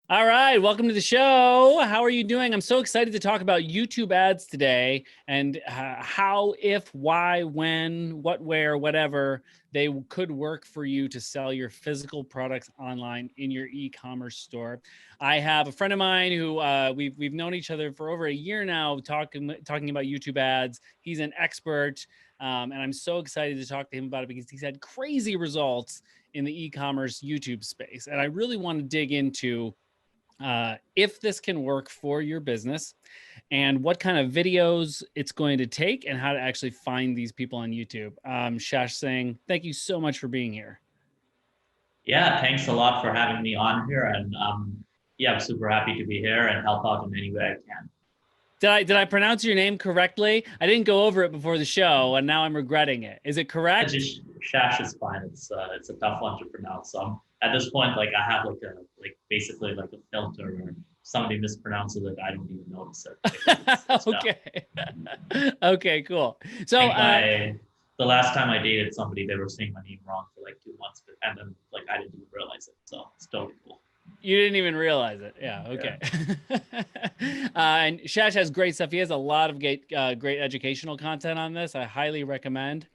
All right, welcome to the show. How are you doing? I'm so excited to talk about YouTube ads today and how, if, why, when, what, where, whatever they could work for you to sell your physical products online in your e-commerce store. I have a friend of mine who we've known each other for over a year now, talking about YouTube ads. He's an expert, and I'm so excited to talk to him about it because he's had crazy results in the e-commerce YouTube space, and I really want to dig into if this can work for your business and what kind of videos it's going to take and how to actually find these people on YouTube. Shash Singh, thank you so much for being here. Yeah, thanks a lot for having me on here. And yeah, I'm super happy to be here and help out in any way I can. Did I pronounce your name correctly? I didn't go over it before the show, and now I'm regretting it. Is it correct? Just Shash is fine. It's a tough one to pronounce. So at this point, like I have basically like a filter where somebody mispronounces it, I don't even notice it. It's Okay. Okay, cool. So the last time I dated somebody, they were saying my name wrong for like 2 months, and then like I didn't even realize it. So it's totally cool. You didn't even realize it. Yeah. Okay. Yeah. And Shash has great stuff. He has a lot of great educational content on this. I highly recommend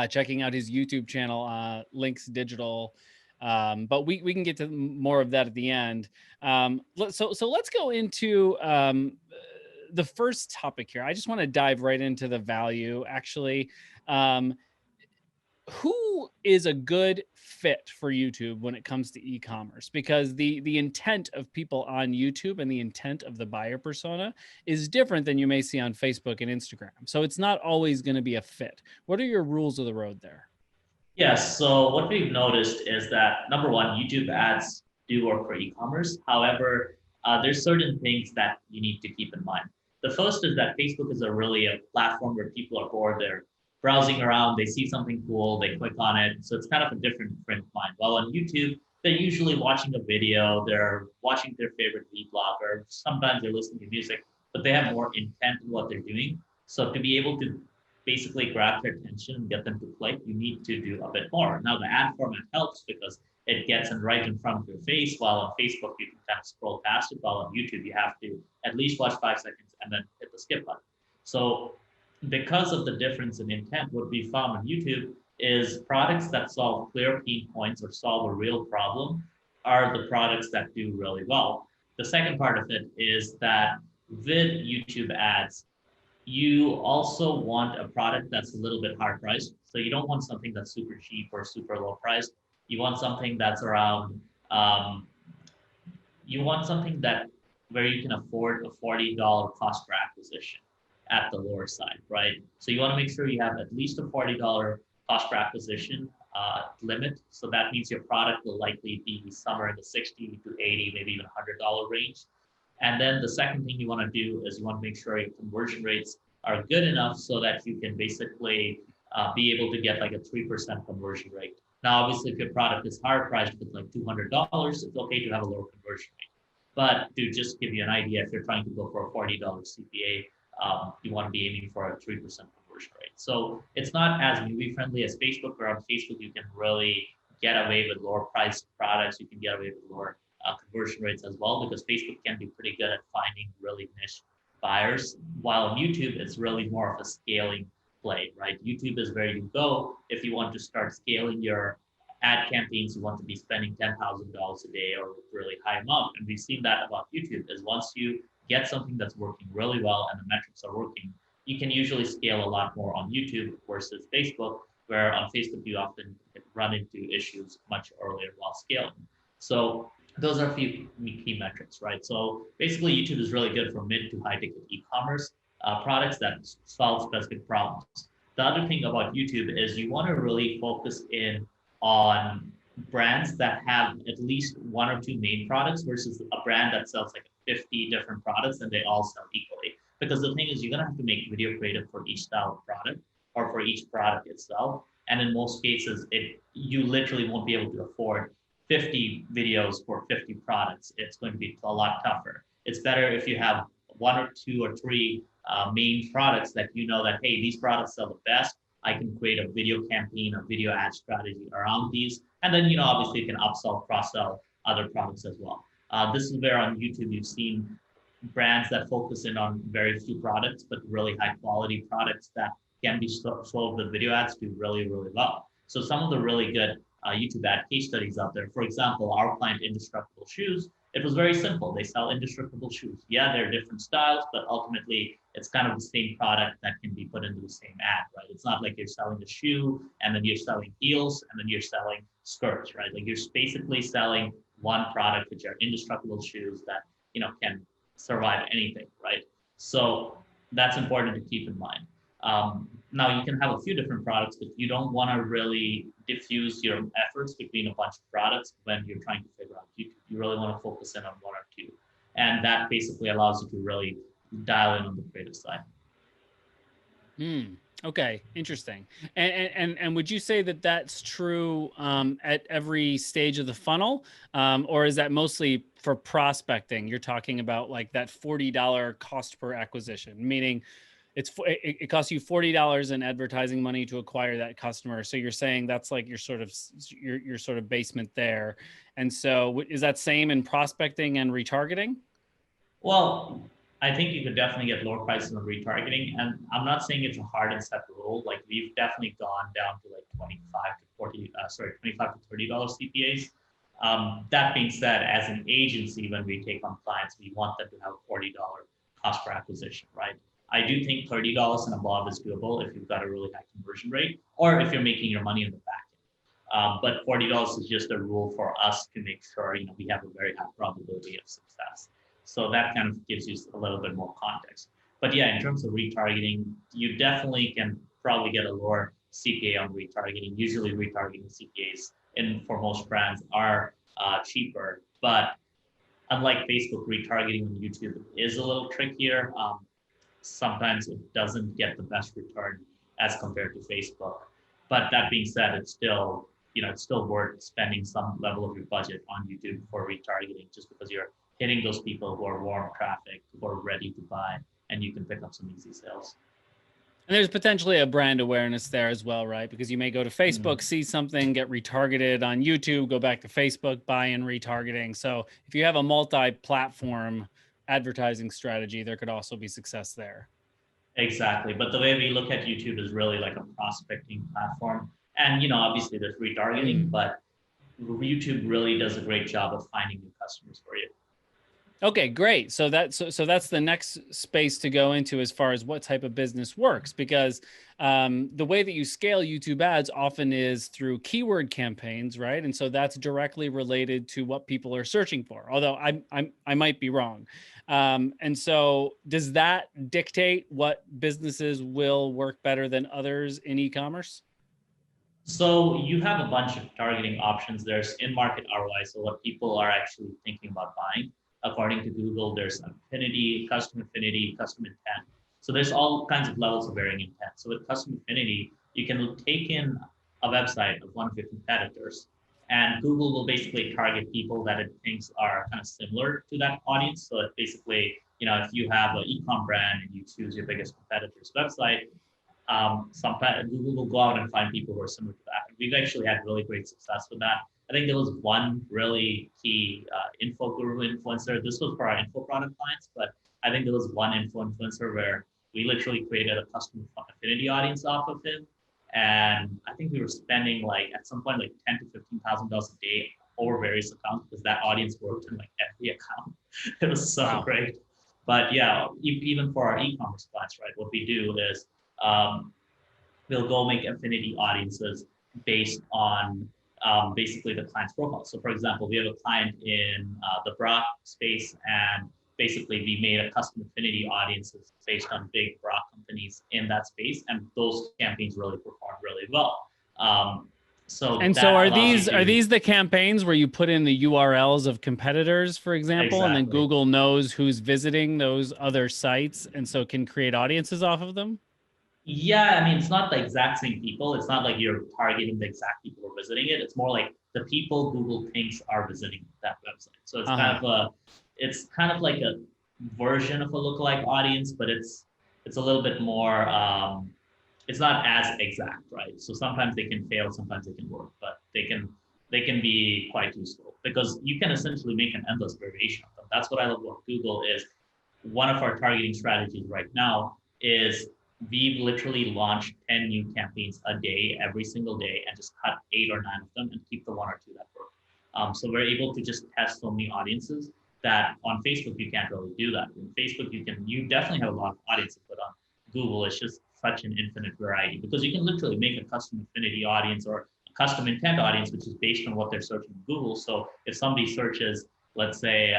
checking out his YouTube channel, Linx Digital. But we can get to more of that at the end. So let's go into the first topic here. I just want to dive right into the value, actually. Who is a good fit for YouTube when it comes to e-commerce? Because the intent of people on YouTube and the intent of the buyer persona is different than you may see on Facebook and Instagram. So it's not always going to be a fit. What are your rules of the road there? Yes. So what we've noticed is that number one, YouTube ads do work for e-commerce. However, there's certain things that you need to keep in mind. The first is that Facebook is a platform where people are bored. They're browsing around, they see something cool, they click on it. So it's kind of a different frame of mind. While on YouTube, they're usually watching a video, they're watching their favorite vlog, or sometimes they're listening to music, but they have more intent in what they're doing. So to be able to basically grab their attention and get them to click, you need to do a bit more. Now the ad format helps because it gets in right in front of your face, while on Facebook you can kind of scroll past it, while on YouTube you have to at least watch 5 seconds and then hit the skip button. So because of the difference in intent, what we found on YouTube is products that solve clear pain points or solve a real problem are the products that do really well. The second part of it is that with YouTube ads, you also want a product that's a little bit higher priced. So you don't want something that's super cheap or super low priced. You want something that's around, you want something that where you can afford a $40 cost per acquisition at the lower side, right? So you want to make sure you have at least a $40 cost per acquisition limit. So that means your product will likely be somewhere in the 60 to 80, maybe even $100 range. And then the second thing you want to do is you want to make sure your conversion rates are good enough so that you can basically be able to get like a 3% conversion rate. Now, obviously, if your product is higher priced with like $200, it's okay to have a lower conversion rate. But to just give you an idea, if you're trying to go for a $40 CPA, you want to be aiming for a 3% conversion rate. So it's not as movie friendly as Facebook, where on Facebook you can really get away with lower priced products. You can get away with lower conversion rates as well, because Facebook can be pretty good at finding really niche buyers. While on YouTube, it's really more of a scaling play, right? YouTube is where you go if you want to start scaling your ad campaigns. You want to be spending $10,000 a day or a really high amount. And we've seen that about YouTube is once you get something that's working really well and the metrics are working, you can usually scale a lot more on YouTube versus Facebook, where on Facebook you often run into issues much earlier while scaling. So those are a few key metrics, right? So basically YouTube is really good for mid to high ticket e-commerce products that solve specific problems. The other thing about YouTube is you want to really focus in on brands that have at least one or two main products versus a brand that sells like 50 different products and they all sell equally. Because the thing is, you're going to have to make video creative for each style of product or for each product itself. And in most cases, you literally won't be able to afford 50 videos for 50 products. It's going to be a lot tougher. It's better if you have one or two or three main products that you know that, hey, these products sell the best. I can create a video campaign, a video ad strategy around these. And then, obviously you can upsell, cross-sell other products as well. This is where on YouTube you've seen brands that focus in on very few products, but really high quality products that can be sold with video ads do really, really well. So some of the really good YouTube ad case studies out there, for example, our client Indestructible Shoes, it was very simple. They sell indestructible shoes. Yeah, they're different styles, but ultimately it's kind of the same product that can be put into the same ad, right? It's not like you're selling a shoe and then you're selling heels and then you're selling skirts, right? Like you're basically selling one product, which are indestructible shoes that, can survive anything, right? So that's important to keep in mind. Now you can have a few different products, but you don't want to really diffuse your efforts between a bunch of products when you're trying to figure out YouTube. You really want to focus in on one or two. And that basically allows you to really dial in on the creative side. Okay, interesting. And would you say that that's true at every stage of the funnel, or is that mostly for prospecting? You're talking about like that $40 cost per acquisition, meaning it costs you $40 in advertising money to acquire that customer. So you're saying that's like your sort of basement there. And so is that same in prospecting and retargeting? Well, I think you could definitely get lower prices on retargeting. And I'm not saying it's a hard and set rule. Like we've definitely gone down to like 25 to $30 CPAs. That being said, as an agency, when we take on clients, we want them to have a $40 cost per acquisition, right? I do think $30 and above is doable if you've got a really high conversion rate or if you're making your money in the back end. But $40 is just a rule for us to make sure we have a very high probability of success. So that kind of gives you a little bit more context. But yeah, in terms of retargeting, you definitely can probably get a lower CPA on retargeting. Usually retargeting CPAs for most brands are cheaper, but unlike Facebook, retargeting on YouTube is a little trickier. Sometimes it doesn't get the best return as compared to Facebook. But that being said, it's still worth spending some level of your budget on YouTube for retargeting, just because you're hitting those people who are warm traffic, who are ready to buy, and you can pick up some easy sales. And there's potentially a brand awareness there as well, right? Because you may go to Facebook, see something, get retargeted on YouTube, go back to Facebook, buy in retargeting. So if you have a multi-platform advertising strategy, there could also be success there. Exactly. But the way we look at YouTube is really like a prospecting platform. And, obviously there's retargeting, but YouTube really does a great job of finding new customers for you. Okay, great. So that's the next space to go into as far as what type of business works, because the way that you scale YouTube ads often is through keyword campaigns, right? And so that's directly related to what people are searching for. Although I might be wrong. And so does that dictate what businesses will work better than others in e-commerce? So you have a bunch of targeting options. There's in-market ROI, so what people are actually thinking about buying. According to Google, there's affinity, custom intent. So there's all kinds of levels of varying intent. So with custom affinity, you can take in a website of one of your competitors, and Google will basically target people that it thinks are kind of similar to that audience. So it basically, if you have an e-com brand and you choose your biggest competitor's website, Google will go out and find people who are similar to that. And we've actually had really great success with that. I think there was one really key info guru influencer. This was for our info product clients, but I think there was one influencer where we literally created a custom affinity audience off of him. And I think we were spending at some point $10,000 to $15,000 a day over various accounts because that audience worked in every account. It was so great. But yeah, even for our e-commerce clients, right? What we do is we'll go make affinity audiences based on basically the client's profile. So for example, we have a client in the bra space, and basically we made a custom affinity audiences based on big bra companies in that space, and those campaigns really performed really well. So are these the campaigns where you put in the URLs of competitors, for example, and then Google knows who's visiting those other sites, and so can create audiences off of them? Yeah, I mean, it's not the exact same people. It's not like you're targeting the exact people who are visiting it. It's more like the people Google thinks are visiting that website. So it's kind of like a version of a lookalike audience, but it's a little bit more. It's not as exact, right? So sometimes they can fail, sometimes they can work, but they can they can be quite useful because you can essentially make an endless variation of them. That's what I love about Google is one of our targeting strategies right now is we've literally launched 10 new campaigns a day, every single day, and just cut 8 or 9 of them and keep the 1 or 2 that work. So we're able to just test so many audiences that on Facebook, you can't really do that. In Facebook, you definitely have a lot of audiences, but on Google, it's just such an infinite variety because you can literally make a custom affinity audience or a custom intent audience, which is based on what they're searching in Google. So if somebody searches, let's say,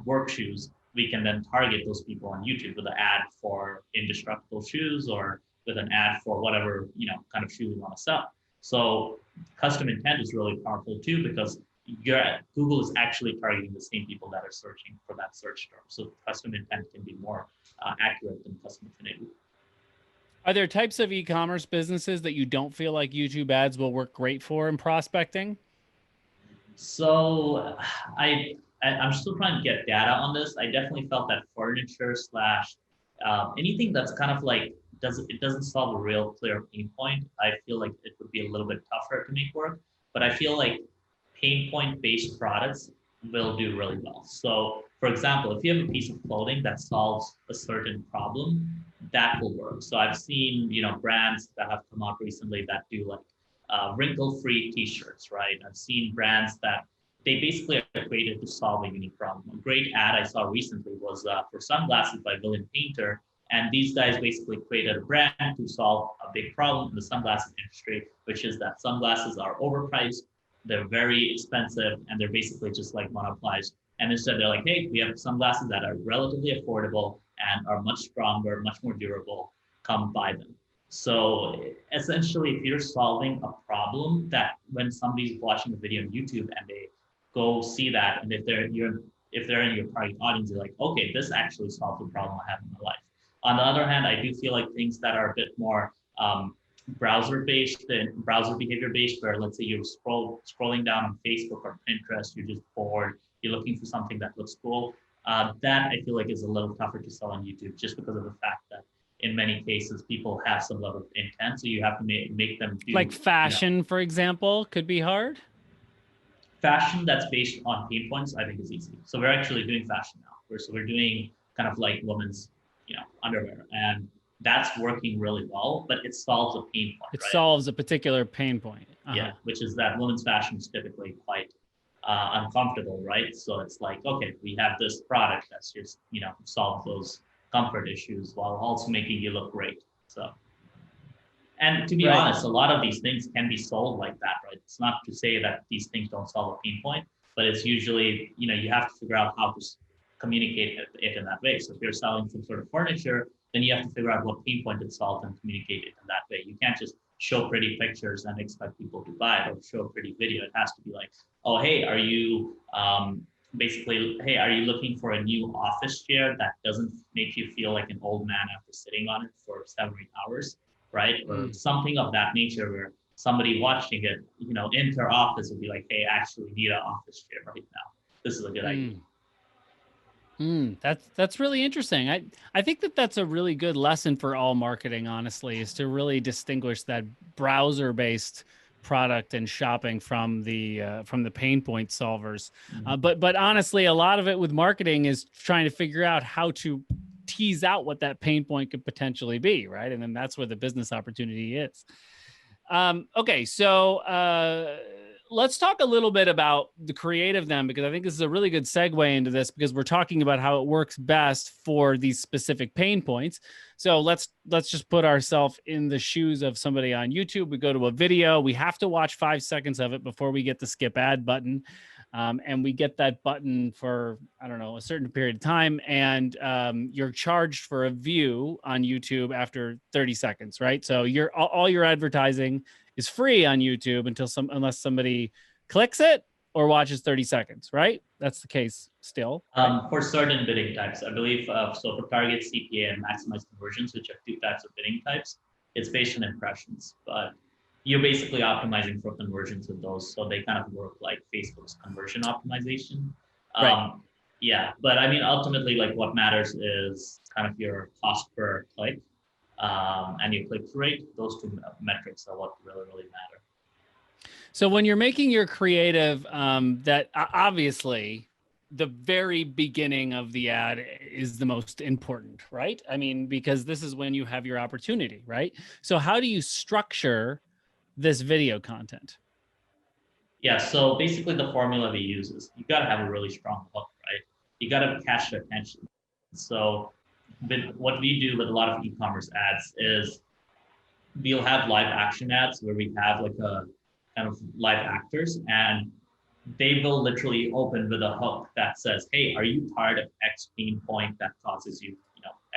work shoes, we can then target those people on YouTube with an ad for indestructible shoes or with an ad for whatever, kind of shoe we want to sell. So custom intent is really powerful too, because Google is actually targeting the same people that are searching for that search term. So custom intent can be more accurate than custom affinity. Are there types of e-commerce businesses that you don't feel like YouTube ads will work great for in prospecting? So I'm still trying to get data on this. I definitely felt that furniture slash anything that's kind of like it doesn't solve a real clear pain point. I feel like it would be a little bit tougher to make work, but I feel like pain point based products will do really well. So for example, if you have a piece of clothing that solves a certain problem, that will work. So I've seen, brands that have come out recently that do like wrinkle-free t-shirts, right? I've seen brands that they basically are created to solve a unique problem. A great ad I saw recently was for sunglasses by William Painter. And these guys basically created a brand to solve a big problem in the sunglasses industry, which is that sunglasses are overpriced, they're very expensive, and they're basically just like monopolized. And instead they're like, hey, we have sunglasses that are relatively affordable and are much stronger, much more durable, come buy them. So essentially, if you're solving a problem that when somebody's watching a video on YouTube and they go see that, and if they're in your target audience, they're like, okay, this actually solves the problem I have in my life. On the other hand, I do feel like things that are a bit more browser-based and browser behavior-based, where let's say you're scrolling down on Facebook or Pinterest, you're just bored, you're looking for something that looks cool. That I feel like is a little tougher to sell on YouTube, just because of the fact that in many cases people have some level of intent, so you have to make them do like fashion, for example, could be hard. Fashion that's based on pain points, I think is easy. So we're actually doing fashion now. We're doing kind of like women's, underwear, and that's working really well. But it solves a pain point. It solves a particular pain point. Yeah, which is that women's fashion is typically quite uncomfortable, right? So it's like, okay, we have this product that's just solve those comfort issues while also making you look great. So. And to be honest, a lot of these things can be solved like that, right? It's not to say that these things don't solve a pain point, but it's usually, you have to figure out how to communicate it in that way. So if you're selling some sort of furniture, then you have to figure out what pain point it solves and communicate it in that way. You can't just show pretty pictures and expect people to buy it, or show a pretty video. It has to be like, oh, hey, are you looking for a new office chair that doesn't make you feel like an old man after sitting on it for 7 or 8 hours? Right? Or something of that nature, where somebody watching it, in their office would be like, hey, I actually need an office chair right now. This is a good idea. That's really interesting. I think that's a really good lesson for all marketing, honestly, is to really distinguish that browser-based product and shopping from the pain point solvers. But honestly, a lot of it with marketing is trying to figure out how to tease out what that pain point could potentially be, right? And then that's where the business opportunity is. Okay, so let's talk a little bit about the creative then, because I think this is a really good segue into this, because we're talking about how it works best for these specific pain points. So let's just put ourselves in the shoes of somebody on YouTube. We go to a video, we have to watch 5 seconds of it before we get the skip ad button. And we get that button for, I don't know, a certain period of time. And you're charged for a view on YouTube after 30 seconds, right? So all your advertising is free on YouTube unless somebody clicks it or watches 30 seconds, right? That's the case still. Right? For certain bidding types, I believe, so for target, CPA, and maximize conversions, which are 2 types of bidding types, it's based on impressions, but you're basically optimizing for conversions with those. So they kind of work like Facebook's conversion optimization. Right. Yeah, but I mean, ultimately, like what matters is kind of your cost per click and your click rate. Those 2 metrics are what really, really matter. So when you're making your creative, that obviously the very beginning of the ad is the most important, right? I mean, because this is when you have your opportunity, right? So how do you structure this video content? Yeah, so basically the formula we use is you got to have a really strong hook, right? You got to catch their attention. So with what we do with a lot of e-commerce ads is we'll have live action ads where we have like a kind of live actors, and they will literally open with a hook that says, hey, are you tired of X pain point that causes you,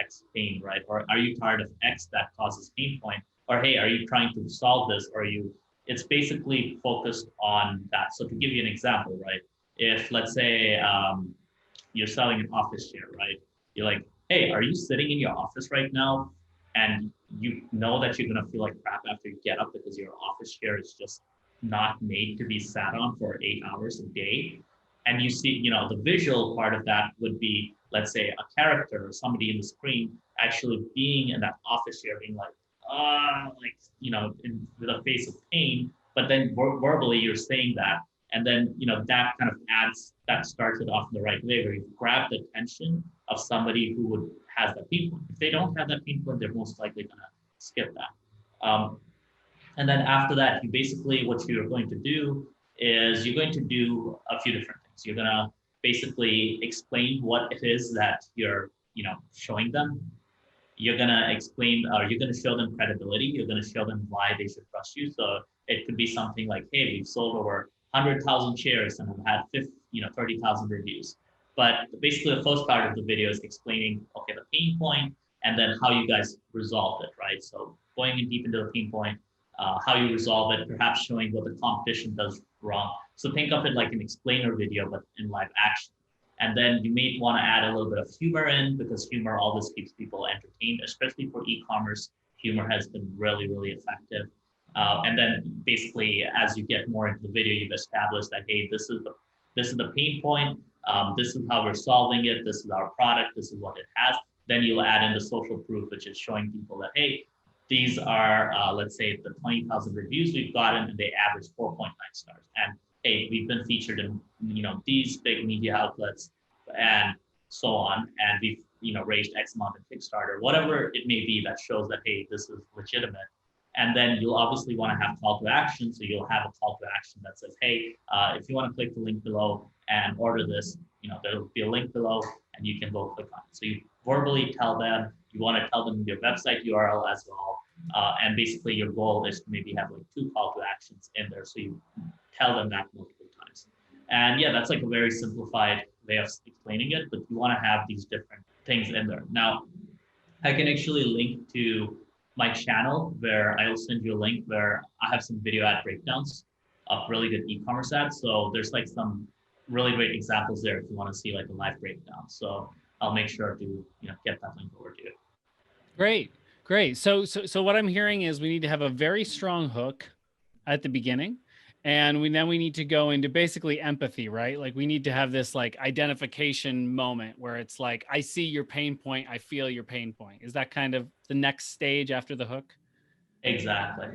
X pain, right? Or are you tired of X that causes pain point? Or hey, are you trying to solve this? Or it's basically focused on that. So to give you an example, right? If let's say you're selling an office chair, right? You're like, hey, are you sitting in your office right now? And you know that you're gonna feel like crap after you get up because your office chair is just not made to be sat on for 8 hours a day. And you see, the visual part of that would be, let's say, a character or somebody in the screen actually being in that office chair, being like, like, with a face of pain, but then verbally you're saying that. And then, that kind of that starts it off in the right way where you grab the attention of somebody who has that pain point. If they don't have that pain point, they're most likely going to skip that. And then after that, what you're going to do is you're going to do a few different things. You're going to basically explain what it is that you're, showing them. You're going to explain, or you're going to show them credibility. You're going to show them why they should trust you. So it could be something like, hey, we've sold over 100,000 chairs and we've had 30,000 reviews. But basically the first part of the video is explaining, okay, the pain point and then how you guys resolved it, right? So going in deep into the pain point, how you resolve it, perhaps showing what the competition does wrong. So think of it like an explainer video, but in live action. And then you may want to add a little bit of humor in because humor always keeps people entertained, especially for e-commerce. Humor has been really, really effective. And then basically, as you get more into the video, you've established that, hey, this is the pain point. This is how we're solving it. This is our product. This is what it has. Then you'll add in the social proof, which is showing people that, hey, these are, let's say, the 20,000 reviews we've gotten, and they average 4.9 stars. And hey, we've been featured in, these big media outlets and so on. And we've, raised X amount in Kickstarter, whatever it may be that shows that, hey, this is legitimate. And then you'll obviously want to have call to action. So you'll have a call to action that says, hey, if you want to click the link below and order this, there'll be a link below and you can go click on it. So you verbally tell them, you want to tell them your website URL as well. And basically your goal is to maybe have like 2 call to actions in there. So you tell them that multiple times. And yeah, that's like a very simplified way of explaining it, but you want to have these different things in there. Now, I can actually link to my channel where I'll send you a link where I have some video ad breakdowns of really good e-commerce ads. So there's like some really great examples there if you want to see like a live breakdown. So I'll make sure to get that link over to you. Great. So what I'm hearing is we need to have a very strong hook at the beginning. And we need to go into basically empathy, right? Like we need to have this like identification moment where it's like, I see your pain point. I feel your pain point. Is that kind of the next stage after the hook? Exactly.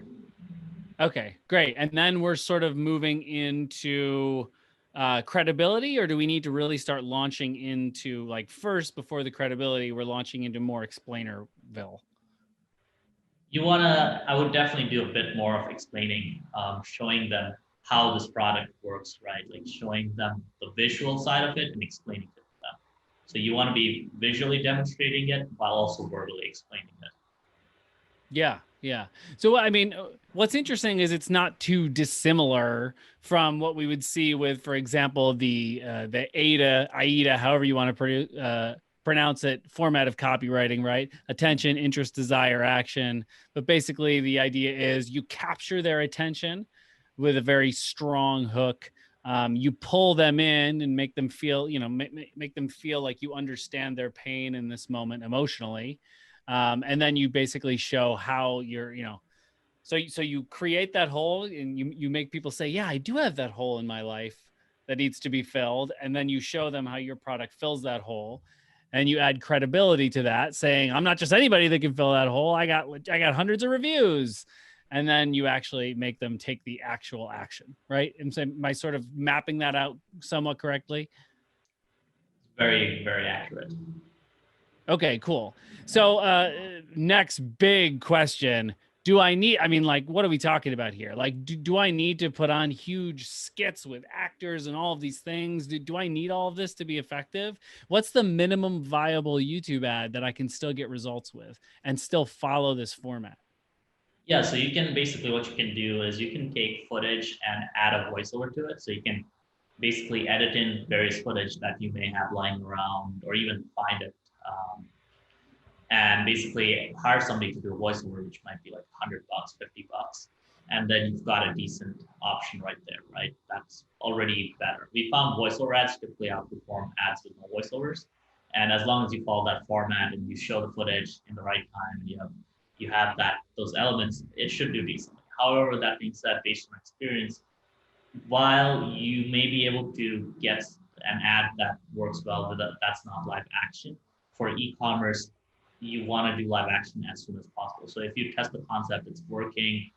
Okay, great. And then we're sort of moving into credibility, or do we need to really start launching into like first before the credibility, we're launching into more explainerville? I would definitely do a bit more of explaining, showing them how this product works, right? Like showing them the visual side of it and explaining it to them. So you want to be visually demonstrating it while also verbally explaining it. Yeah. So, I mean, what's interesting is it's not too dissimilar from what we would see with, for example, the AIDA, however you want to pronounce it, format of copywriting, right? Attention, interest, desire, action. But basically the idea is you capture their attention with a very strong hook. You pull them in and make them feel, make them feel like you understand their pain in this moment emotionally. And then you basically show how you're, so you create that hole and you make people say, yeah, I do have that hole in my life that needs to be filled. And then you show them how your product fills that hole. And you add credibility to that, saying, I'm not just anybody that can fill that hole. I got hundreds of reviews. and then you actually make them take the actual action, right? And so am I sort of mapping that out somewhat correctly? Very, very accurate. Okay, cool. So next big question. I mean, like, what are we talking about here? Like, do I need to put on huge skits with actors and all of these things? Do I need all of this to be effective? What's the minimum viable YouTube ad that I can still get results with and still follow this format? Yeah, so you can basically, what you can do is you can take footage and add a voiceover to it. So you can basically edit in various footage that you may have lying around, or even find it. And basically hire somebody to do a voiceover, which might be like $100, $50. And then you've got a decent option right there, right? That's already better. We found voiceover ads typically outperform ads with no voiceovers. And as long as you follow that format and you show the footage in the right time, and you have those elements, it should do decently. However, that being said, based on experience, while you may be able to get an ad that works well with it, that's not live action. For e-commerce, you want to do live action as soon as possible. So if you test the concept, it's working,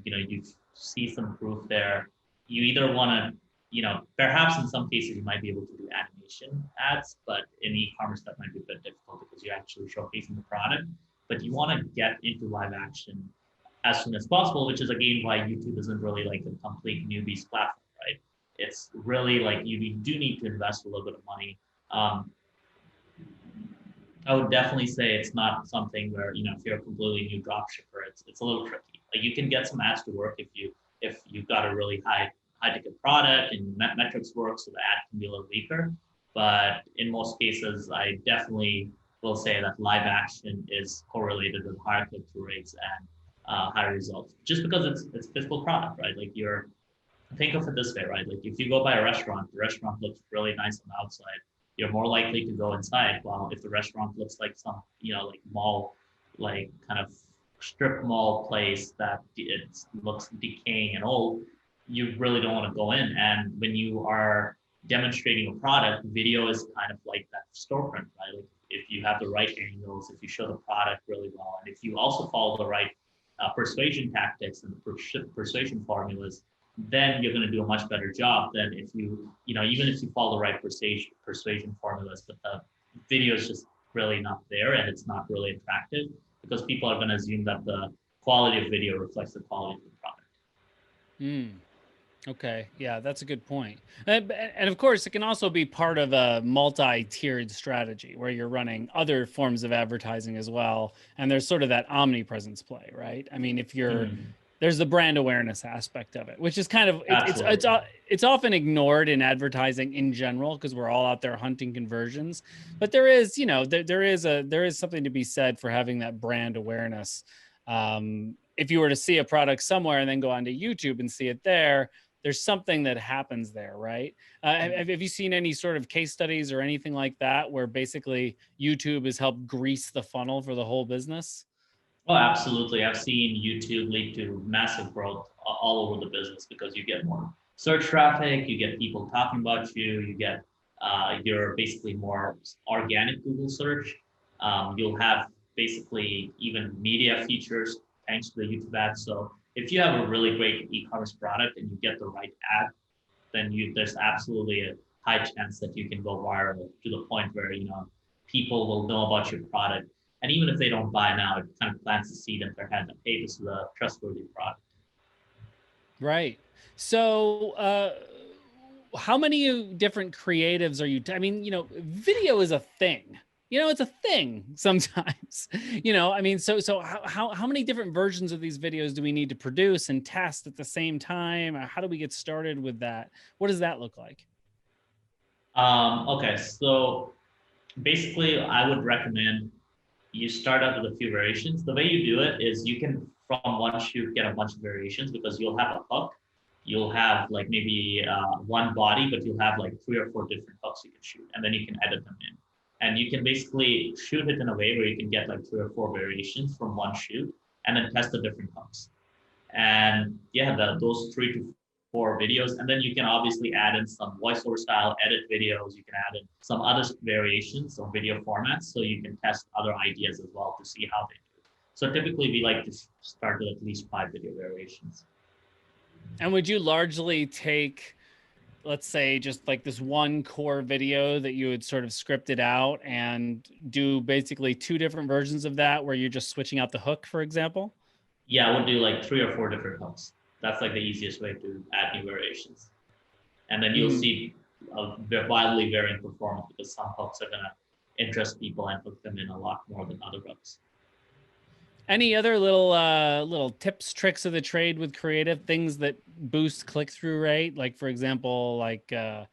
you see some proof there. You either want to, perhaps in some cases you might be able to do animation ads, but in e-commerce that might be a bit difficult because you're actually showcasing the product. But you want to get into live action as soon as possible, which is again why YouTube isn't really like a complete newbies platform, right? It's really like you do need to invest a little bit of money. I would definitely say it's not something where, if you're a completely new dropshipper, it's a little tricky. Like you can get some ads to work if you've got a really high ticket product and metrics work, so the ad can be a little weaker. But in most cases, I definitely will say that live action is correlated with higher click-through rates and higher results, just because it's physical product, right? Like think of it this way, right? Like if you go by a restaurant, the restaurant looks really nice on the outside, you're more likely to go inside. While if the restaurant looks like some, like mall, like kind of strip mall place that it looks decaying and old, you really don't want to go in. And when you are demonstrating a product, video is kind of like that storefront, right? Like if you have the right angles, if you show the product really well, and if you also follow the right persuasion tactics and persuasion formulas, then you're going to do a much better job than if even if you follow the right persuasion formulas, but the video is just really not there and it's not really attractive, because people are going to assume that the quality of video reflects the quality of the product. Okay, yeah, that's a good point. And of course, it can also be part of a multi-tiered strategy where you're running other forms of advertising as well, and there's sort of that omnipresence play, right? I mean, if you're there's the brand awareness aspect of it, which is kind of it's often ignored in advertising in general because we're all out there hunting conversions. But there is, there is something to be said for having that brand awareness. If you were to see a product somewhere and then go onto YouTube and see it there's something that happens there, right? Have you seen any sort of case studies or anything like that where basically YouTube has helped grease the funnel for the whole business? Oh, absolutely. I've seen YouTube lead to massive growth all over the business because you get more search traffic, you get people talking about you, you get you're basically more organic Google search. You'll have basically even media features thanks to the YouTube ads. So if you have a really great e-commerce product and you get the right ad, then there's absolutely a high chance that you can go viral to the point where people will know about your product. And even if they don't buy now, it kind of plants the seed in their head that, hey, this is a trustworthy product. Right. So how many different creatives are you? I mean, video is a thing. It's a thing sometimes. I mean, so how many different versions of these videos do we need to produce and test at the same time? How do we get started with that? What does that look like? Okay, so basically, I would recommend you start out with a few variations. The way you do it is you can, from one shoot, get a bunch of variations because you'll have a hook. You'll have like maybe one body, but you'll have like 3 or 4 different hooks you can shoot, and then you can edit them in. And you can basically shoot it in a way where you can get like 3 or 4 variations from one shoot and then test the different hooks. And yeah, those 3 to 4 videos. And then you can obviously add in some voiceover style edit videos. You can add in some other variations of video formats so you can test other ideas as well to see how they do. So typically we like to start with at least 5 video variations. And would you largely take, let's say, just like this one core video that you had sort of scripted out and do basically 2 different versions of that where you're just switching out the hook, for example? Yeah, I would do like 3 or 4 different hooks. That's like the easiest way to add new variations. And then you'll see a wildly varying performance because some hooks are gonna interest people and hook them in a lot more than other hooks. Any other little tips, tricks of the trade with creative, things that boost click-through rate? Like, for example, like, I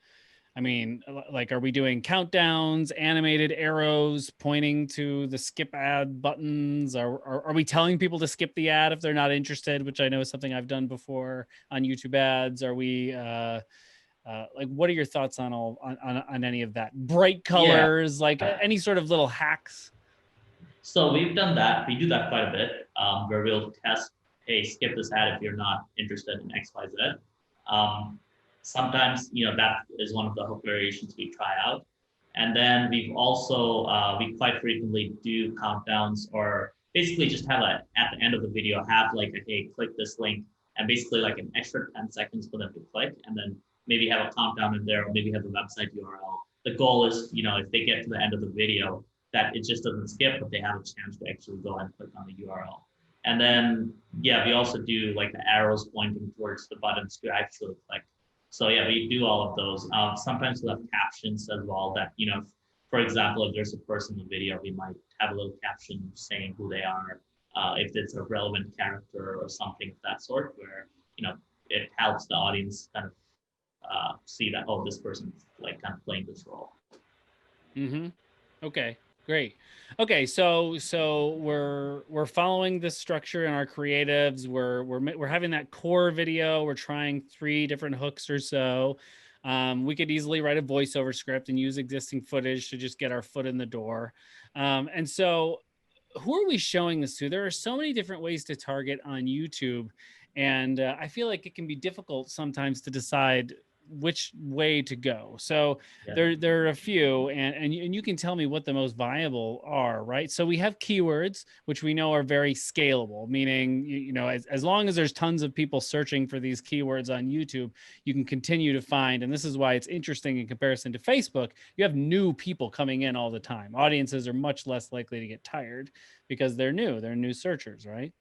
mean, like, are we doing countdowns, animated arrows pointing to the skip ad buttons? Are we telling people to skip the ad if they're not interested, which I know is something I've done before on YouTube ads? Are we, like, what are your thoughts on on any of that? Bright colors, like any sort of little hacks? So we've done that. We do that quite a bit, where we'll test, hey, skip this ad if you're not interested in X, Y, Z. Sometimes, that is one of the hook variations we try out. And then we've also, we quite frequently do countdowns, or basically just have at the end of the video, have like, hey, click this link, and basically like an extra 10 seconds for them to click, and then maybe have a countdown in there, or maybe have the website URL. The goal is, if they get to the end of the video, that it just doesn't skip, but they have a chance to actually go and click on the URL. And then, yeah, we also do like the arrows pointing towards the buttons to actually click. So yeah, we do all of those. Sometimes we'll have captions as well that, for example, if there's a person in the video, we might have a little caption saying who they are, if it's a relevant character or something of that sort, where, it helps the audience kind of see that, oh, this person's like kind of playing this role. Okay. Great. Okay, so we're following this structure in our creatives. We're having that core video. We're trying 3 different hooks or so. We could easily write a voiceover script and use existing footage to just get our foot in the door. And so, who are we showing this to? There are so many different ways to target on YouTube, and I feel like it can be difficult sometimes to decide which way to go. So there are a few, and you can tell me what the most viable are, right? So we have keywords, which we know are very scalable, meaning, as long as there's tons of people searching for these keywords on YouTube, you can continue to find, and this is why it's interesting in comparison to Facebook, you have new people coming in all the time. Audiences are much less likely to get tired because they're new searchers, right?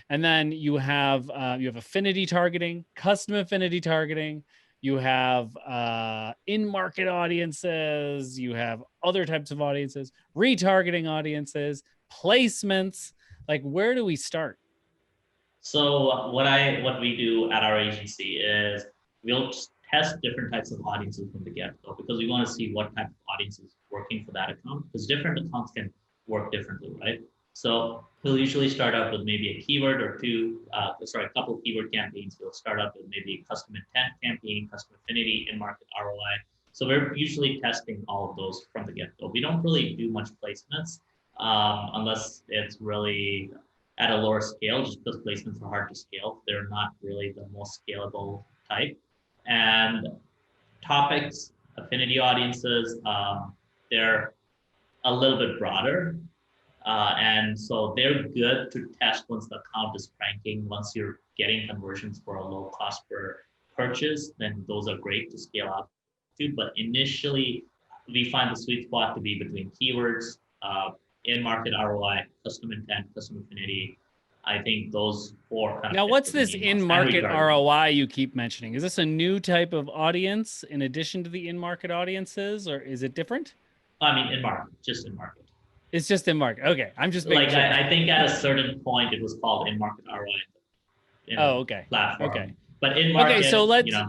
And then you have affinity targeting, custom affinity targeting. You have in-market audiences. You have other types of audiences, retargeting audiences, placements. Like, where do we start? So what we do at our agency is we'll test different types of audiences from the get-go, because we want to see what type of audience is working for that account, because different accounts can work differently, right? So we'll usually start out with maybe a keyword or two, a couple of keyword campaigns. We'll start out with maybe a custom intent campaign, custom affinity, in-market ROI. So we're usually testing all of those from the get-go. We don't really do much placements unless it's really at a lower scale, just because placements are hard to scale. They're not really the most scalable type. And topics, affinity audiences, they're a little bit broader. And so they're good to test once the account is cranking. Once you're getting conversions for a low cost per purchase, then those are great to scale out to. But initially, we find the sweet spot to be between keywords, in-market ROI, custom intent, custom affinity. I think those 4 kind of. Now, what's this in-market ROI you keep mentioning? Is this a new type of audience in addition to the in-market audiences, or is it different? I mean, in-market, just in-market. It's just in-market. Okay, I'm just making sure. I think at a certain point it was called in-market ROI. Okay. Platform. Okay. But in-market, okay, so let's. yeah.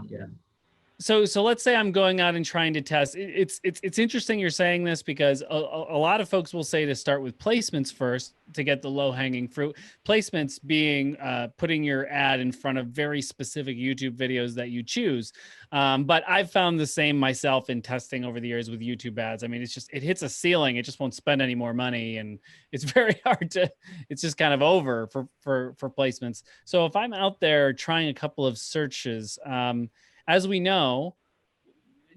So let's say I'm going out and trying to test. It's interesting you're saying this, because a lot of folks will say to start with placements first to get the low-hanging fruit. Placements being putting your ad in front of very specific YouTube videos that you choose. But I've found the same myself in testing over the years with YouTube ads. I mean, it hits a ceiling. It just won't spend any more money, and it's very hard to. It's just kind of over for placements. So if I'm out there trying a couple of searches. As we know,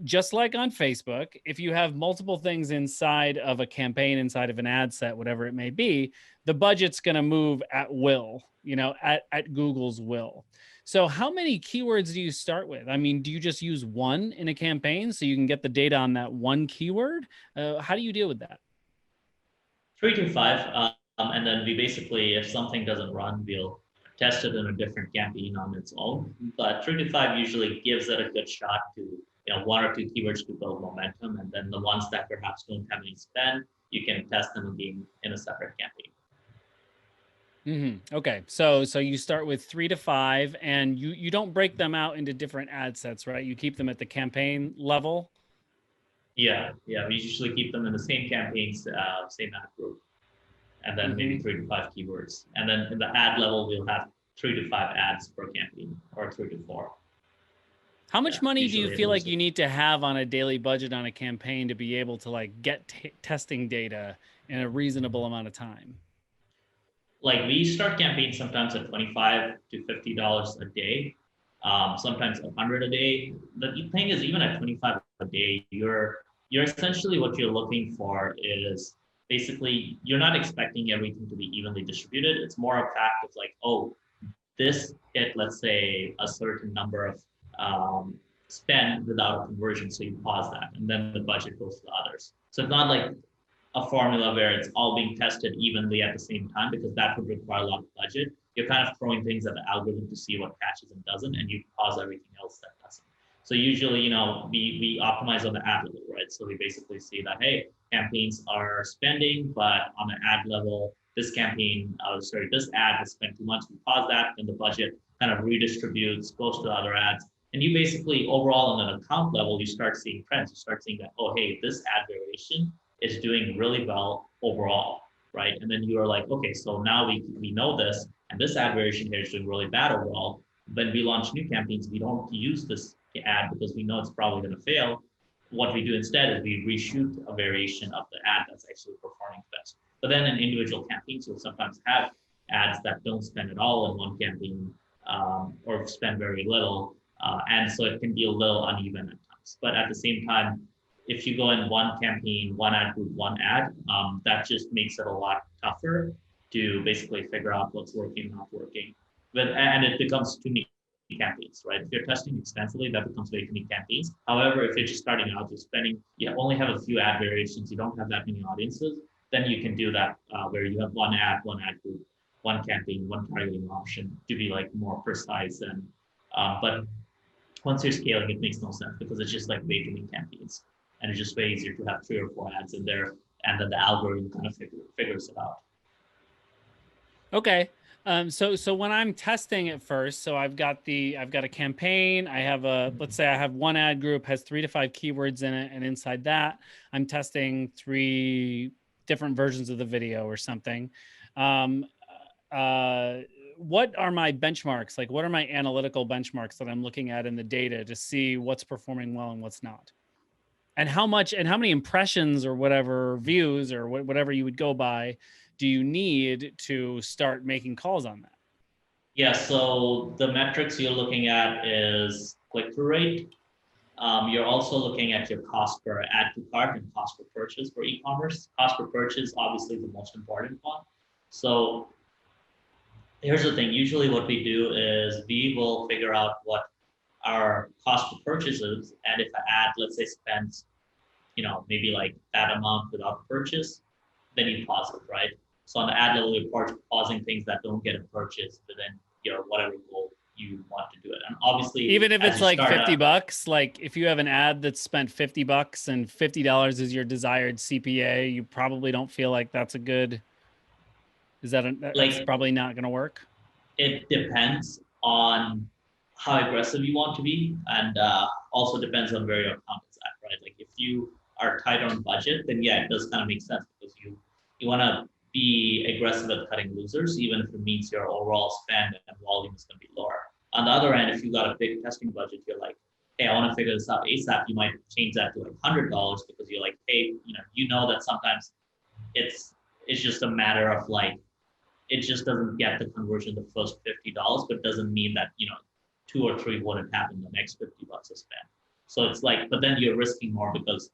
just like on Facebook, if you have multiple things inside of a campaign, inside of an ad set, whatever it may be, the budget's going to move at will, at Google's will. So how many keywords do you start with? I mean, do you just use one in a campaign so you can get the data on that one keyword? How do you deal with that? 3 to 5. And then we basically, if something doesn't run, we'll test it in a different campaign on its own. But 3 to 5 usually gives it a good shot to, 1 or 2 keywords to build momentum. And then the ones that perhaps don't have any spend, you can test them again in a separate campaign. Okay, so you start with 3 to 5, and you don't break them out into different ad sets, right? You keep them at the campaign level. Yeah. We usually keep them in the same campaigns, same ad group, and then maybe 3 to 5 keywords. And then in the ad level, we'll have 3 to 5 ads per campaign, or 3 to 4. How much money do you feel like you need to have on a daily budget on a campaign to be able to like get testing data in a reasonable amount of time? Like we start campaigns sometimes at $25 to $50 a day, sometimes 100 a day. The thing is, even at 25 a day, you're essentially, what you're looking for is basically, you're not expecting everything to be evenly distributed. It's more a fact of like, oh, this hit, let's say, a certain number of spend without a conversion, so you pause that, and then the budget goes to others. So it's not like a formula where it's all being tested evenly at the same time, because that would require a lot of budget. You're kind of throwing things at the algorithm to see what catches and doesn't, and you pause everything else that doesn't. So usually, we optimize on the ad level, right? So we basically see that, hey, campaigns are spending, but on the ad level, this campaign, this ad has spent too much. We pause that, and the budget kind of redistributes, goes to other ads. And you basically, overall, on an account level, you start seeing trends. You start seeing that, oh, hey, this ad variation is doing really well overall, right? And then you are like, okay, so now we know this, and this ad variation here is doing really bad overall. When we launch new campaigns, we don't use this ad because we know it's probably going to fail. What we do instead is we reshoot a variation of the ad that's actually performing best. But then in individual campaigns, you'll sometimes have ads that don't spend at all in one campaign, or spend very little. And so it can be a little uneven at times. But at the same time, if you go in one campaign, one ad group, one ad, that just makes it a lot tougher to basically figure out what's working, not working. And it becomes too many campaigns, right? If you're testing extensively, that becomes way too many campaigns. However, if you're just starting out, just spending, you only have a few ad variations, you don't have that many audiences, then you can do that where you have one ad group, one campaign, one targeting option to be like more precise. And but once you're scaling, it makes no sense because it's just like way too many campaigns. And it's just way easier to have 3 or 4 ads in there, and then the algorithm kind of figures it out. Okay. So when I'm testing it first, so I've got a campaign. I have let's say I have one ad group has 3 to 5 keywords in it, and inside that I'm testing 3 different versions of the video or something. What are my benchmarks? Like, what are my analytical benchmarks that I'm looking at in the data to see what's performing well and what's not? And how many impressions or whatever, views or whatever you would go by, do you need to start making calls on that? Yeah, so the metrics you're looking at is click-through rate. You're also looking at your cost per add to cart and cost per purchase for e-commerce. Cost per purchase, obviously the most important one. So here's the thing. Usually what we do is we will figure out what our cost per purchase is. And if an ad, let's say, spends, maybe like that amount without purchase, then you pause it, right? So on the ad level, you're pausing things that don't get a purchase within your whatever goal you want to do it. And obviously, even if it's like $50, like if you have an ad that's spent $50 and $50 is your desired CPA, you probably don't feel like that's a good. That's probably not going to work? It depends on how aggressive you want to be, and also depends on where your account is at, right? Like if you are tight on budget, then yeah, it does kind of make sense because you want to be aggressive at cutting losers, even if it means your overall spend and volume is going to be lower. On the other end, if you got a big testing budget, you're like, hey, I want to figure this out ASAP. You might change that to like $100 because you're like, hey, you know that sometimes it's just a matter of like, it just doesn't get the conversion the first $50, but doesn't mean that 2 or 3 wouldn't happen the next $50 of spend. So it's like, but then you're risking more because,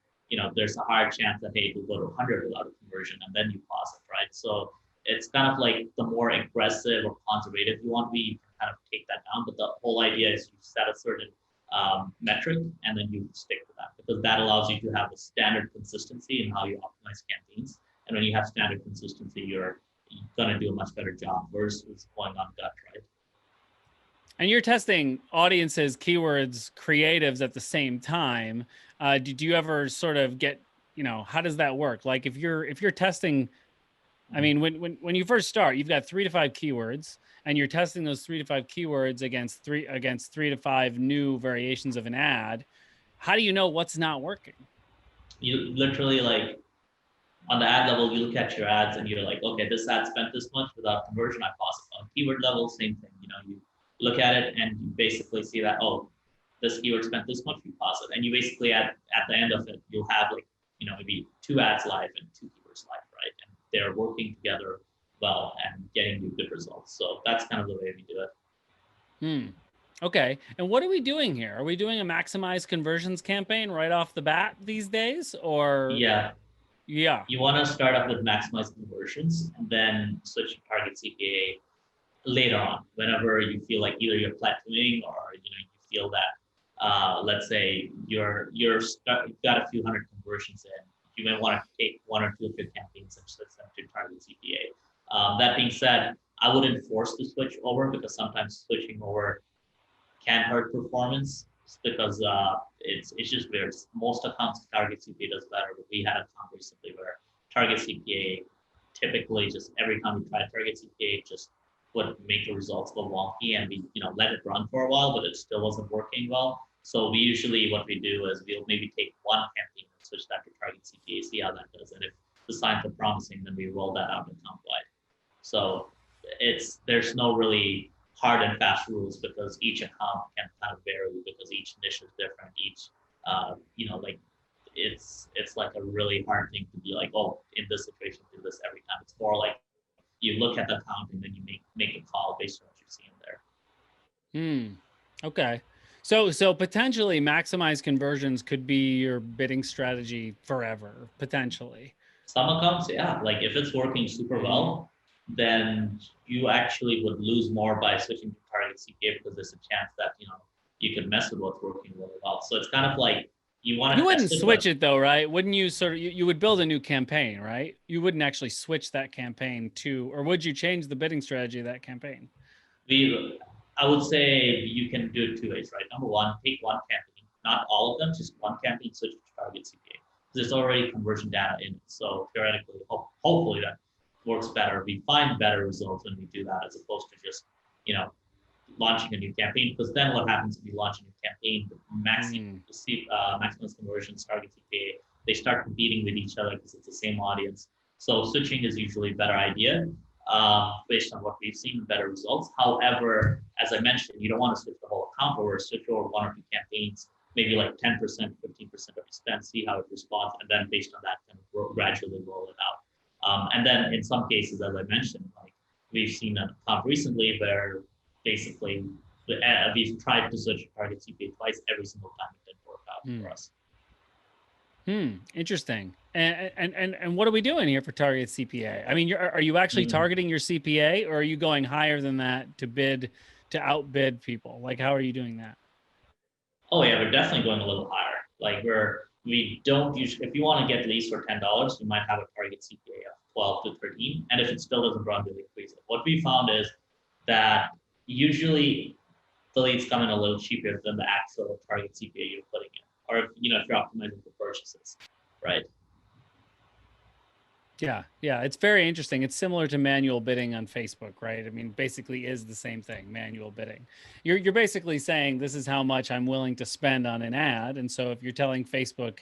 there's a higher chance that, hey, it will go to 100 without a conversion and then you pause it, right? So it's kind of like the more aggressive or conservative you want to be, you can kind of take that down. But the whole idea is you set a certain metric and then you stick to that, because that allows you to have a standard consistency in how you optimize campaigns. And when you have standard consistency, you're going to do a much better job versus going on gut, right? And you're testing audiences, keywords, creatives at the same time. Did you ever sort of get, how does that work? Like if you're testing, I mean, when you first start, you've got 3 to 5 keywords, and you're testing those 3 to 5 keywords against 3 to 5 new variations of an ad. How do you know what's not working? You literally, like, on the ad level, you look at your ads and you're like, okay, this ad spent this much without conversion, I pause it. On keyword level, same thing. You look at it and you basically see that, oh, this keyword spent this much, you pause it. And you basically at the end of it, you'll have like, maybe 2 ads live and 2 keywords live, right? And they're working together well and getting you good results. So that's kind of the way we do it. Okay. And what are we doing here? Are we doing a maximize conversions campaign right off the bat these days, or? Yeah. Yeah. You want to start off with maximize conversions and then switch to target CPA later on, whenever you feel like either you're plateauing or you feel that let's say you're stuck, you've got a few hundred conversions in, you may want to take 1 or 2 of your campaigns and switch them to target CPA. That being said, I wouldn't force the switch over, because sometimes switching over can hurt performance, because it's just weird. Most accounts target CPA does better, but we had a account recently where target CPA typically just every time we try target CPA just would make the results go wonky, and we let it run for a while, but it still wasn't working well. So we usually, what we do is we'll maybe take one campaign and switch that to target CPA, see how that does, and if the signs are promising, then we roll that out account wide. So there's no really hard and fast rules, because each account can kind of vary, because each niche is different. Each like it's like a really hard thing to be like, oh, in this situation do this every time. It's more like you look at the account and then you make a call based on what you see in there. Okay. So potentially maximize conversions could be your bidding strategy forever, potentially. Some accounts, yeah, like if it's working super well, then you actually would lose more by switching to target CPA, because there's a chance that you could mess with what's working really well. So it's kind of like you wouldn't switch it though, right? Wouldn't you sort of you would build a new campaign, right? You wouldn't actually switch that campaign to, or would you change the bidding strategy of that campaign? I would say you can do it 2 ways, right? Number one, take one campaign, not all of them, just one campaign, switch to target CPA, because there's already conversion data in it. So theoretically, hopefully that works better. We find better results when we do that, as opposed to just launching a new campaign, because then what happens if you launch a new campaign, maximize conversions, target CPA, they start competing with each other because it's the same audience. So switching is usually a better idea, based on what we've seen, better results. However, as I mentioned, you don't want to switch the whole account over, switch over 1 or 2 campaigns, maybe like 10%, 15% of your spend, see how it responds, and then based on that, kind of gradually roll it out. And then in some cases, as I mentioned, like we've seen an account recently where basically we've tried to switch target CPA twice. Every single time it didn't work out for us. Interesting. And what are we doing here for target CPA? I mean, are you actually targeting your CPA, or are you going higher than that to outbid people? Like, how are you doing that? Oh yeah, we're definitely going a little higher. Like we don't usually, if you want to get leads for $10, you might have a target CPA of 12 to 13. And if it still doesn't run, we'll increase it. What we found is that usually the leads come in a little cheaper than the actual target CPA you're putting in, or if you're optimizing for purchases, right? Yeah, it's very interesting. It's similar to manual bidding on Facebook, right? I mean, basically is the same thing, manual bidding. You're basically saying this is how much I'm willing to spend on an ad. And so if you're telling Facebook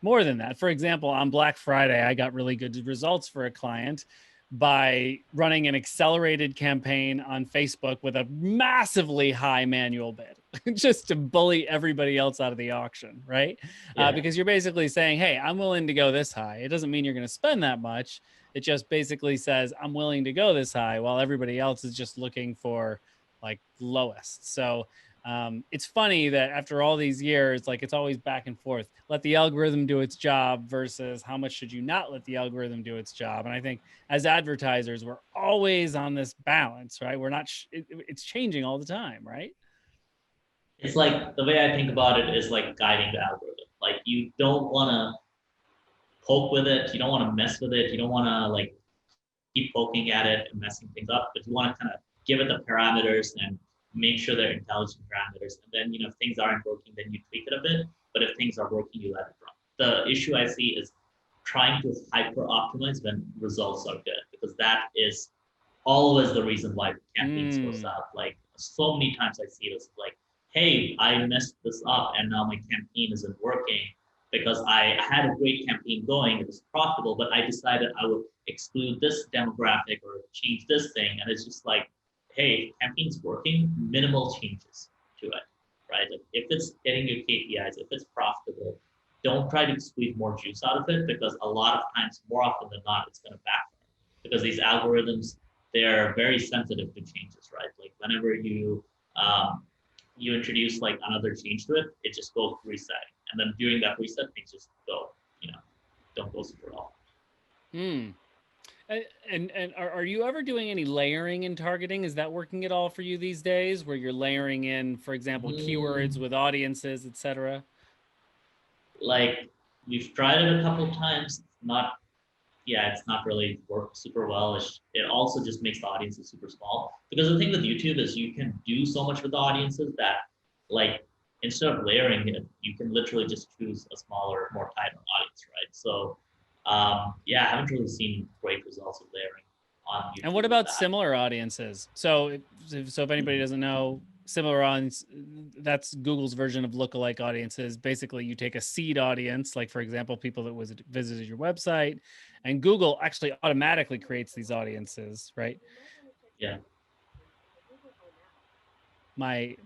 more than that, for example, on Black Friday, I got really good results for a client by running an accelerated campaign on Facebook with a massively high manual bid, just to bully everybody else out of the auction, right? Yeah. Because you're basically saying, hey, I'm willing to go this high. It doesn't mean you're going to spend that much. It just basically says, I'm willing to go this high, while everybody else is just looking for like lowest. So It's funny that after all these years, like it's always back and forth. Let the algorithm do its job versus how much should you not let the algorithm do its job. And I think as advertisers, we're always on this balance, right? We're not. It's changing all the time, right? It's like the way I think about it is like guiding the algorithm. Like you don't want to poke with it, you don't want to mess with it, you don't want to like keep poking at it and messing things up, but you want to kind of give it the parameters and make sure they're intelligent parameters. And then, if things aren't working, then you tweak it a bit. But if things are working, you let it run. The issue I see is trying to hyper optimize when results are good, because that is always the reason why campaigns go south. Like so many times I see this, like, hey, I messed this up and now my campaign isn't working because I had a great campaign going, it was profitable, but I decided I would exclude this demographic or change this thing. And it's just like, hey, campaign's working, minimal changes to it, right? Like if it's hitting your KPIs, if it's profitable, don't try to squeeze more juice out of it, because a lot of times, more often than not, it's going to backfire, because these algorithms, they're very sensitive to changes, right? Like whenever you introduce like another change to it, it just goes resetting. And then during that reset, things just go, don't go super well. And are you ever doing any layering in targeting? Is that working at all for you these days, where you're layering in, for example, keywords with audiences, etc.? Like we've tried it a couple times. It's not really worked super well. It also just makes the audiences super small. Because the thing with YouTube is you can do so much with the audiences that, like, instead of layering it, you can literally just choose a smaller, more tighter audience, right? So, I haven't really seen great results with layering on YouTube. And what about similar audiences? So if anybody doesn't know, similar audience, that's Google's version of lookalike audiences. Basically, you take a seed audience, like for example, people that visited your website, and Google actually automatically creates these audiences, right? Yeah. My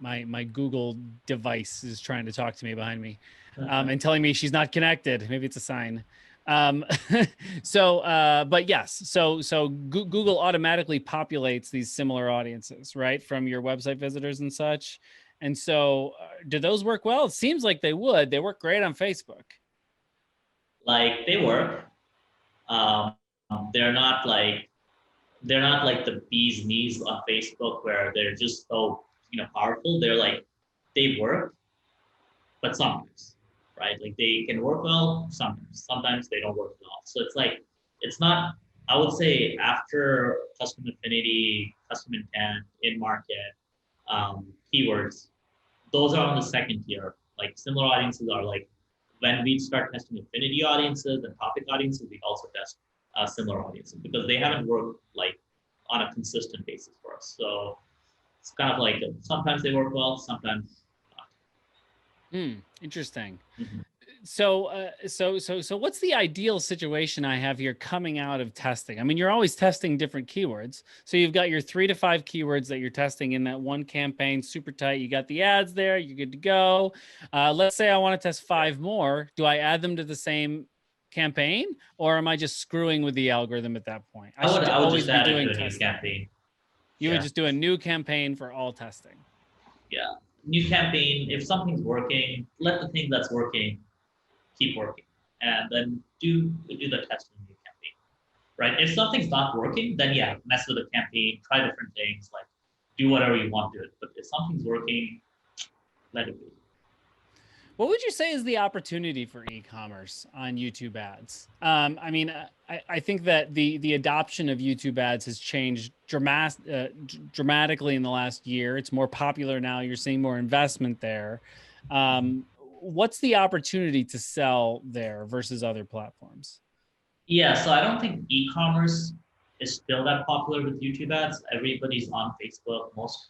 Google device is trying to talk to me behind me, and telling me she's not connected. Maybe it's a sign. But yes, so Google automatically populates these similar audiences, right, from your website visitors and such. And so, do those work well? It seems like they would. They work great on Facebook. Like they work. They're not like the bee's knees on Facebook where they're just so powerful. They work, but sometimes, right? Like they can work well sometimes. Sometimes they don't work well. So it's not. I would say after custom affinity, custom intent, in market, keywords, those are on the second tier. Like similar audiences are like when we start testing affinity audiences and topic audiences, we also test similar audiences, because they haven't worked like on a consistent basis for us. So it's kind of like sometimes they work well, sometimes not. Interesting. Mm-hmm. So what's the ideal situation I have here coming out of testing? I mean, you're always testing different keywords. So you've got your 3 to 5 keywords that you're testing in that one campaign, super tight. You got the ads there, you're good to go. Let's say I want to test 5 more. Do I add them to the same campaign, or am I just screwing with the algorithm at that point? I would always just add it to a new campaign. You would just do a new campaign for all testing. Yeah, new campaign. If something's working, let the thing that's working keep working, and then do the test in the new campaign, right? If something's not working, then mess with the campaign, try different things, like do whatever you want to it. But if something's working, let it be. What would you say is the opportunity for e-commerce on YouTube ads? I mean, I think that the adoption of YouTube ads has changed dramatically in the last year. It's more popular now. You're seeing more investment there. What's the opportunity to sell there versus other platforms? Yeah, so I don't think e-commerce is still that popular with YouTube ads. Everybody's on Facebook. Most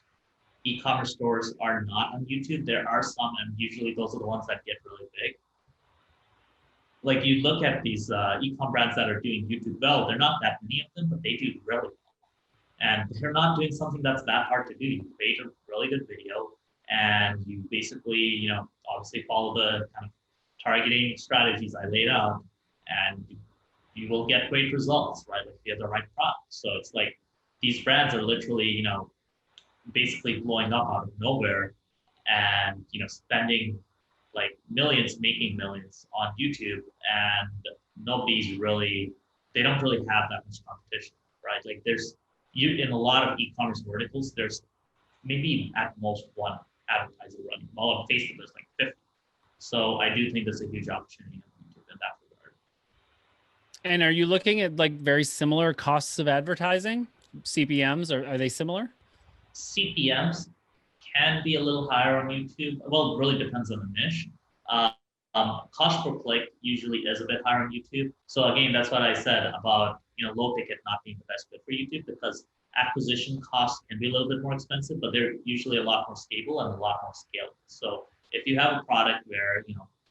e-commerce stores are not on YouTube. There are some, and usually those are the ones that get really big. Like you look at these e-com brands that are doing YouTube well, they're not that many of them, but they do really well. And they're not doing something that's that hard to do. You create a really good video, and you basically, obviously follow the kind of targeting strategies I laid out, and you will get great results, right? Like if you have the right product. So it's like these brands are literally, basically blowing up out of nowhere and spending like millions, making millions on YouTube, and they don't really have that much competition, right? Like in a lot of e-commerce verticals, there's maybe at most one advertiser running. While on Facebook, there's like 50. So I do think there's a huge opportunity on YouTube in that regard. And are you looking at like very similar costs of advertising? CPMs, are they similar? CPMs can be a little higher on YouTube. Well, it really depends on the niche. Uh, Cost per click usually is a bit higher on YouTube. So again, that's what I said about low ticket not being the best fit for YouTube, because acquisition costs can be a little bit more expensive, but they're usually a lot more stable and a lot more scalable. So if you have a product where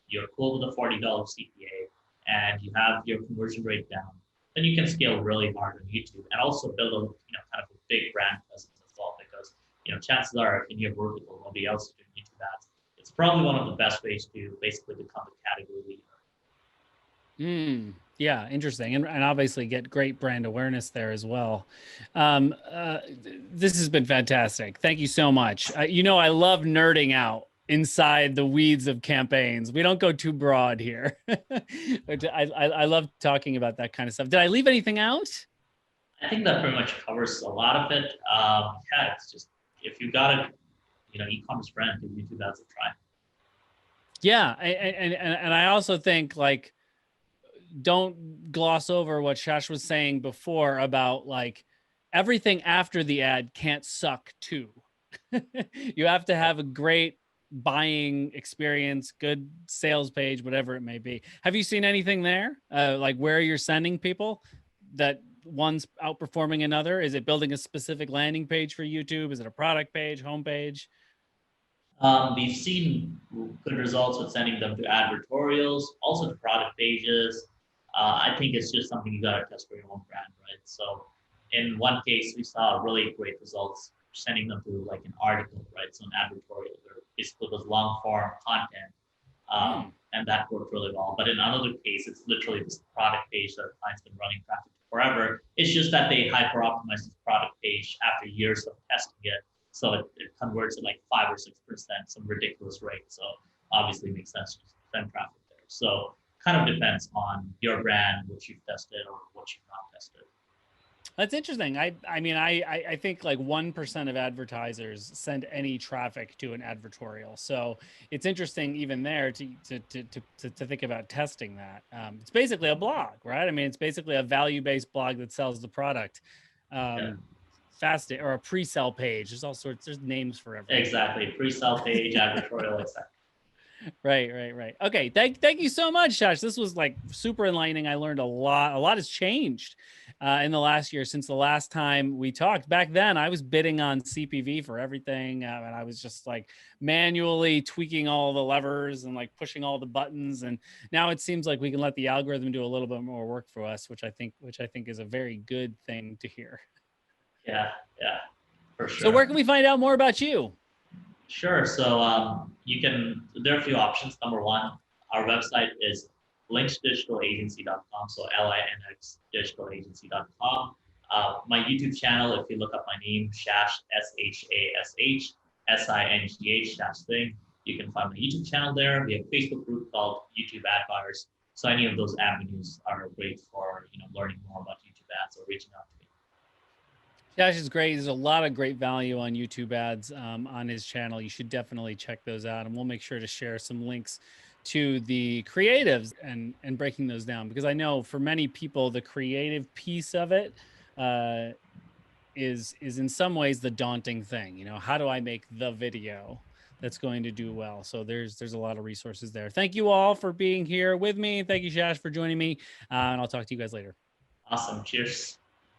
you're cool with a $40 CPA and you have your conversion rate down, then you can scale really hard on YouTube and also build a kind of a big brand presence as well, because chances are, in your vertical, nobody else is doing YouTube ads. It's probably one of the best ways to basically become the category leader. Yeah, interesting. And obviously get great brand awareness there as well. This has been fantastic. Thank you so much. I love nerding out inside the weeds of campaigns. We don't go too broad here. I love talking about that kind of stuff. Did I leave anything out? I think that pretty much covers a lot of it. Yeah, it's just, if you got a e-commerce brand, give YouTube ads a try. Yeah, and I also think, like, don't gloss over what Shash was saying before about like everything after the ad can't suck too. You have to have a great buying experience, good sales page, whatever it may be. Have you seen anything there? Like where you're sending people that one's outperforming another? Is it building a specific landing page for YouTube? Is it a product page, homepage? We've seen good results with sending them to advertorials, also to product pages. I think it's just something you gotta test for your own brand, right? So in one case, we saw really great results sending them to like an article, right? So an advertorial, where basically it was long form content, and that worked really well. But in another case, it's literally this product page that a client's been running traffic to forever. It's just that they hyper optimized this product page after years of testing it. So it converts at like 5 or 6%, some ridiculous rate. So obviously it makes sense to send traffic there. So kind of depends on your brand, what you've tested or what you've not tested. That's interesting. I think like 1% of advertisers send any traffic to an advertorial. So it's interesting even there to think about testing that. It's basically a blog, right? I mean, it's basically a value-based blog that sells the product. Fast or a pre-sell page. There's all sorts. There's names for everything. Exactly, pre-sell page, advertorial, etc. Right. Okay, thank you so much, Shash. This was like super enlightening. I learned a lot. A lot has changed in the last year since the last time we talked. Back then, I was bidding on CPV for everything, and I was just like manually tweaking all the levers and like pushing all the buttons. And now it seems like we can let the algorithm do a little bit more work for us, which I think is a very good thing to hear. Yeah, for sure. So where can we find out more about you? Sure. So there are a few options. Number one, our website is linxdigitalagency.com. So LINX digitalagency.com. My YouTube channel, if you look up my name, Shash, SHASH, SINGH, Shash Thing, you can find my YouTube channel there. We have a Facebook group called YouTube Ad Buyers. So any of those avenues are great for learning more about YouTube ads or reaching out to me. Shash is great. There's a lot of great value on YouTube ads on his channel. You should definitely check those out. And we'll make sure to share some links to the creatives and breaking those down, because I know for many people, the creative piece of it is in some ways the daunting thing. How do I make the video that's going to do well? So there's a lot of resources there. Thank you all for being here with me. Thank you, Shash, for joining me. And I'll talk to you guys later. Awesome. Cheers.